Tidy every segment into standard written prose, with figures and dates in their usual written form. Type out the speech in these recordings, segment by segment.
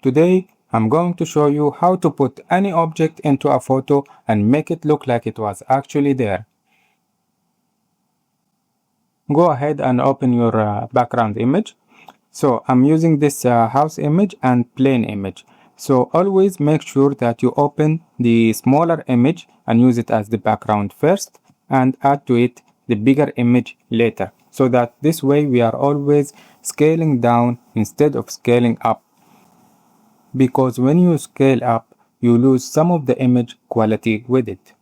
Today I'm going to show you how to put any object into a photo and make it look like it was actually there. Go ahead and open your background image. So I'm using this house image and plane image. So always make sure that you open the smaller image and use it as the background first and add to it the bigger image later, so that this way we are always scaling down instead of scaling up, because when you scale up you lose some of the image quality with it.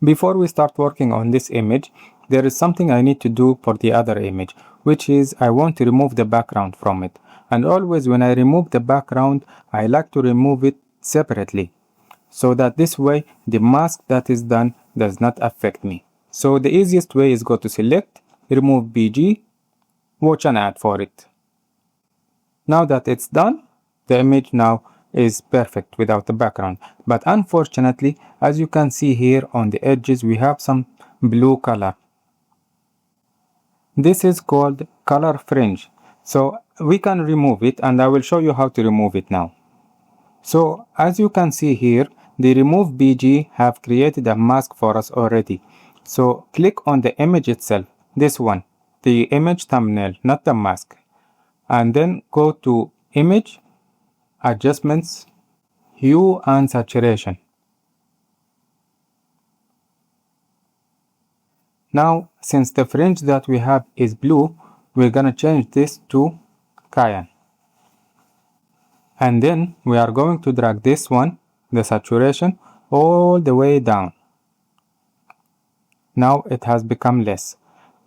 Before we start working on this image, there is something I need to do for the other image, which is I want to remove the background from it. And always when I remove the background, I like to remove it separately, so that this way the mask that is done does not affect me. So the easiest way is go to select, remove BG, watch an ad for it. Now that it's done, the image now is perfect without the background. But unfortunately, as you can see here on the edges, we have some blue color. This is called color fringe. So we can remove it, and I will show you how to remove it now. So as you can see here, the remove BG have created a mask for us already. So click on the image itself, this one, the image thumbnail, not the mask. And then go to image, adjustments, hue and saturation. Now since the fringe that we have is blue, we're gonna change this to cyan. And then we are going to drag this one, the saturation, all the way down. Now it has become less.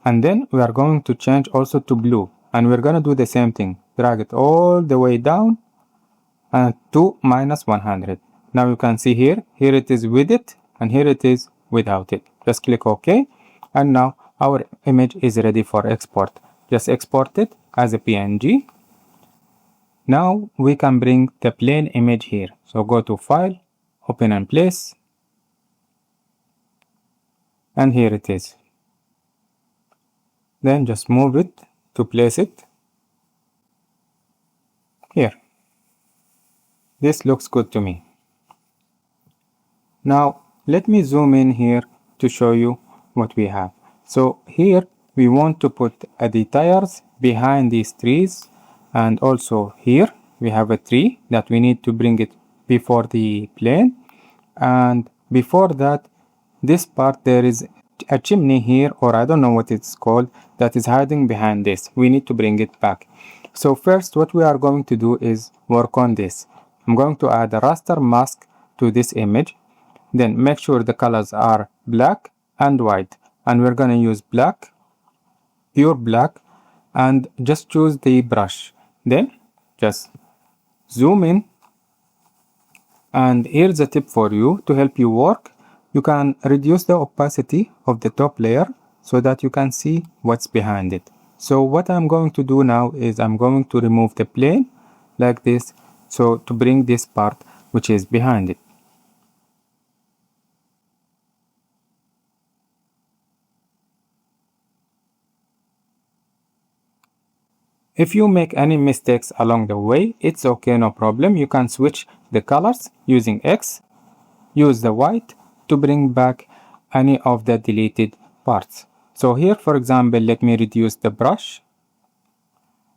And then we are going to change also to blue, and we're gonna do the same thing, drag it all the way down and to -100. Now you can see here it is with it and here it is without it. Just click OK, and now our image is ready for export. Just export it as a PNG. Now we can bring the plane image here. So go to File, Open and Place, and here it is. Then just move it to place it here. This looks good to me. Now let me zoom in here to show you what we have. So here we want to put the tires behind these trees, and also here we have a tree that we need to bring it before the plane, and before that, this part there is a chimney here, or I don't know what it's called, that is hiding behind this. We need to bring it back. So first what we are going to do is work on this. I'm going to add a raster mask to this image. Then make sure the colors are black and white, and we're going to use black, pure black, and just choose the brush. Then just zoom in, and here's a tip for you to help you work. You can reduce the opacity of the top layer so that you can see what's behind it. So what I'm going to do now is I'm going to remove the plane like this, so to bring this part which is behind it. If you make any mistakes along the way, it's okay, no problem. You can switch the colors using X, use the white to bring back any of the deleted parts. So here, for example, let me reduce the brush,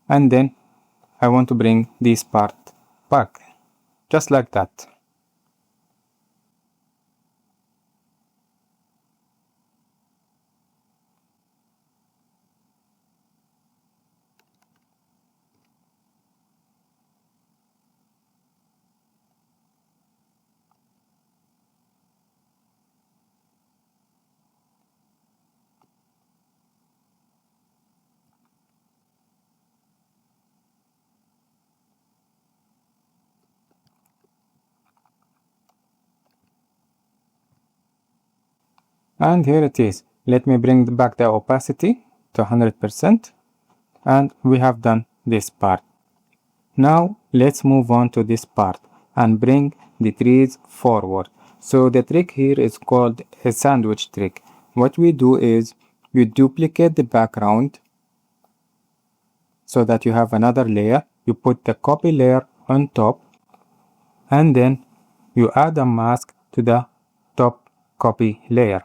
and then I want to bring this part back, just like that. And here it is. Let me bring back the opacity to 100%, and we have done this part. Now let's move on to this part and bring the trees forward. So the trick here is called a sandwich trick. What we do is you duplicate the background so that you have another layer, you put the copy layer on top, and then you add a mask to the top copy layer.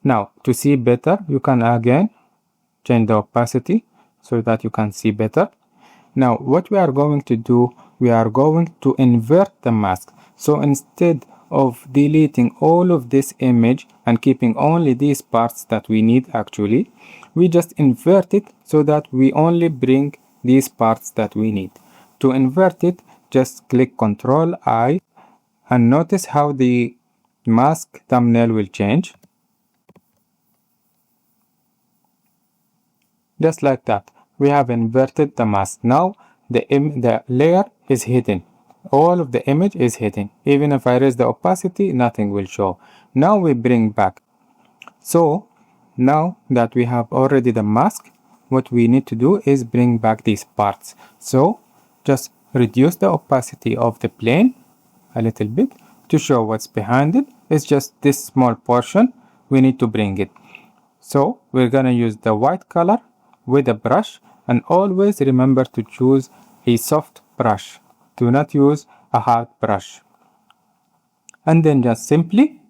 Now, to see better, you can again change the opacity so that you can see better. Now, what we are going to do, we are going to invert the mask. So instead of deleting all of this image and keeping only these parts that we need actually, we just invert it so that we only bring these parts that we need. To invert it, just click Ctrl I and notice how the mask thumbnail will change. Just like that, we have inverted the mask. Now the layer is hidden. All of the image is hidden. Even if I raise the opacity, nothing will show. Now we bring back. So now that we have already the mask, what we need to do is bring back these parts. So just reduce the opacity of the plane a little bit to show what's behind it. It's just this small portion. We need to bring it. So we're gonna use the white color with a brush, and always remember to choose a soft brush. Do not use a hard brush. And then just simply,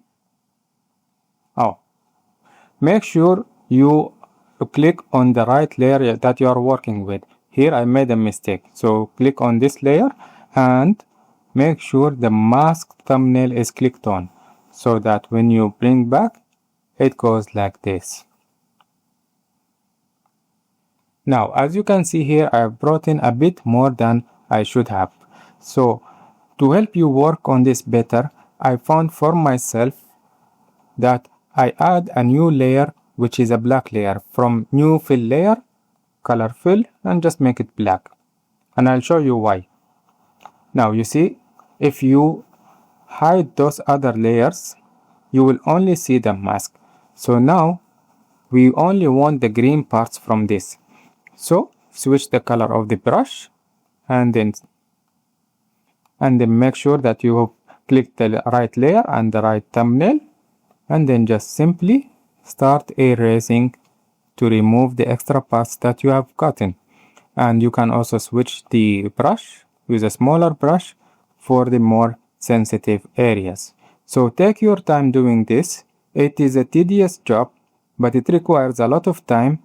make sure you click on the right layer that you are working with. Here I made a mistake. So click on this layer and make sure the mask thumbnail is clicked on so that when you bring back, it goes like this. Now, as you can see here, I have brought in a bit more than I should have. So, to help you work on this better, I found for myself that I add a new layer, which is a black layer, from new fill layer, color fill, and just make it black. And I'll show you why. Now, you see, if you hide those other layers, you will only see the mask. So now, we only want the green parts from this. So switch the color of the brush and then make sure that you have clicked the right layer and the right thumbnail, and then just simply start erasing to remove the extra parts that you have gotten. And you can also switch the brush, use a smaller brush for the more sensitive areas. So take your time doing this. It is a tedious job, but it requires a lot of time.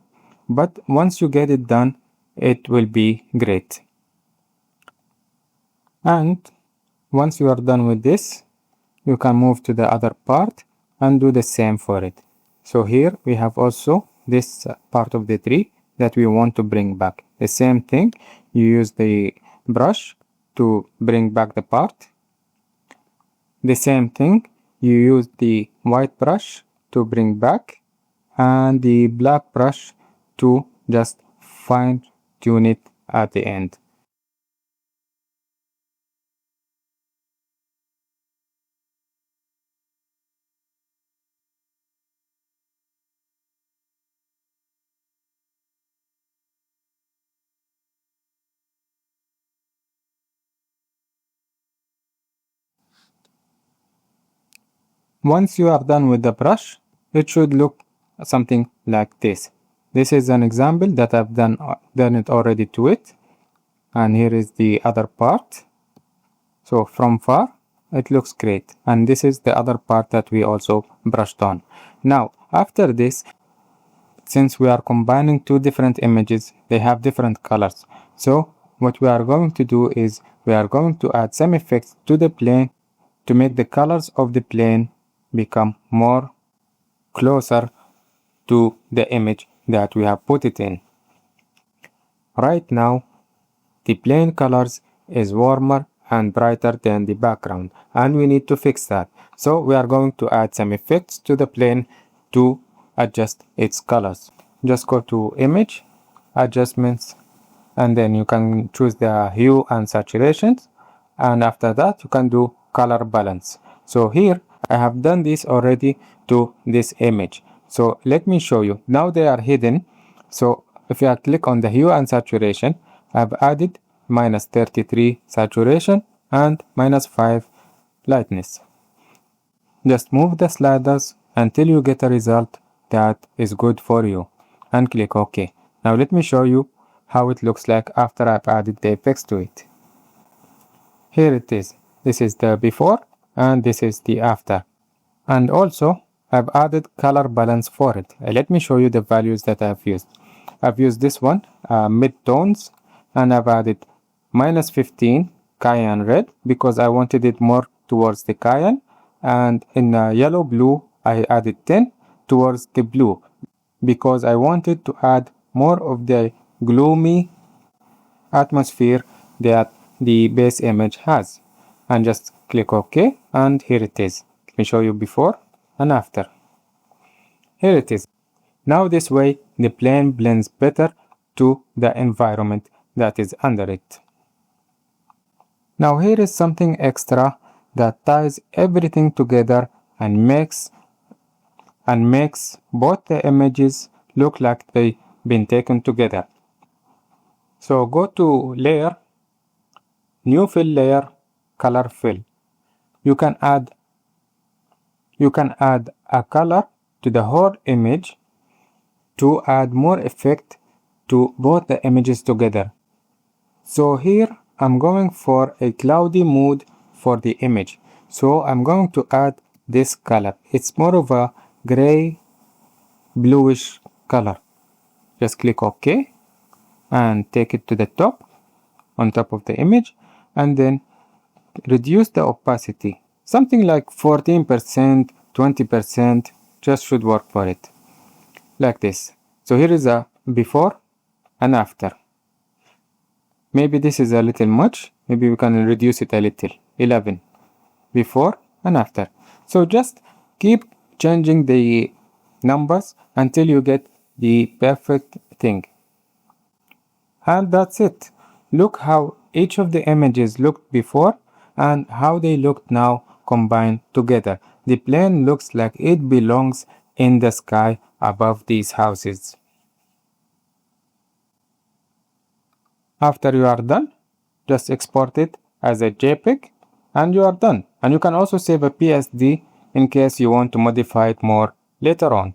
But once you get it done, it will be great. And once you are done with this, you can move to the other part and do the same for it. So here we have also this part of the tree that we want to bring back. The same thing, you use the brush to bring back the part. The same thing, you use the white brush to bring back, and the black brush to just fine tune it at the end. Once you are done with the brush, it should look something like this. This is an example that I've done it already to it. And here is the other part. So from far, it looks great. And this is the other part that we also brushed on. Now, after this, since we are combining two different images, they have different colors. So what we are going to do is we are going to add some effects to the plane to make the colors of the plane become more closer to the image that we have put it in. Right now, the plane colors is warmer and brighter than the background, and we need to fix that. So we are going to add some effects to the plane to adjust its colors. Just go to Image, Adjustments, and then you can choose the hue and saturations, and after that you can do color balance. So here I have done this already to this image. So let me show you. Now they are hidden. So if I click on the hue and saturation, I've added -33 saturation and -5 lightness. Just move the sliders until you get a result that is good for you and click OK. Now let me show you how it looks like after I've added the effects to it. Here it is. This is the before and this is the after. And also I've added color balance for it. Let me show you the values that I've used. I've used this one, mid-tones, and I've added -15 cayenne red because I wanted it more towards the cayenne, and in yellow blue I added 10 towards the blue because I wanted to add more of the gloomy atmosphere that the base image has. And just click OK, and here it is. Let me show you before and after. Here it is. Now this way the plane blends better to the environment that is under it. Now here is something extra that ties everything together and makes both the images look like they've been taken together. So go to layer, new fill layer, color fill. You can add a color to the whole image to add more effect to both the images together. So here I'm going for a cloudy mood for the image. So I'm going to add this color. It's more of a gray bluish color. Just click OK and take it to the top, on top of the image, and then reduce the opacity. Something like 14%, 20% just should work for it. Like this. So here is a before and after. Maybe this is a little much. Maybe we can reduce it a little. 11. Before and after. So just keep changing the numbers until you get the perfect thing. And that's it. Look how each of the images looked before and how they look now combined together. The plane looks like it belongs in the sky above these houses. After you are done, just export it as a JPEG and you are done. And you can also save a PSD in case you want to modify it more later on.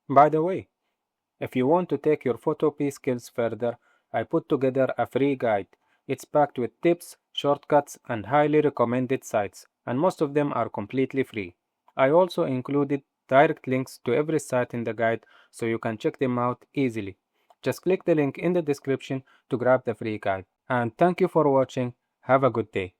By the way, if you want to take your Photopea skills further, I put together a free guide. It's packed with tips, shortcuts, and highly recommended sites, and most of them are completely free. I also included direct links to every site in the guide so you can check them out easily. Just click the link in the description to grab the free guide. And thank you for watching. Have a good day.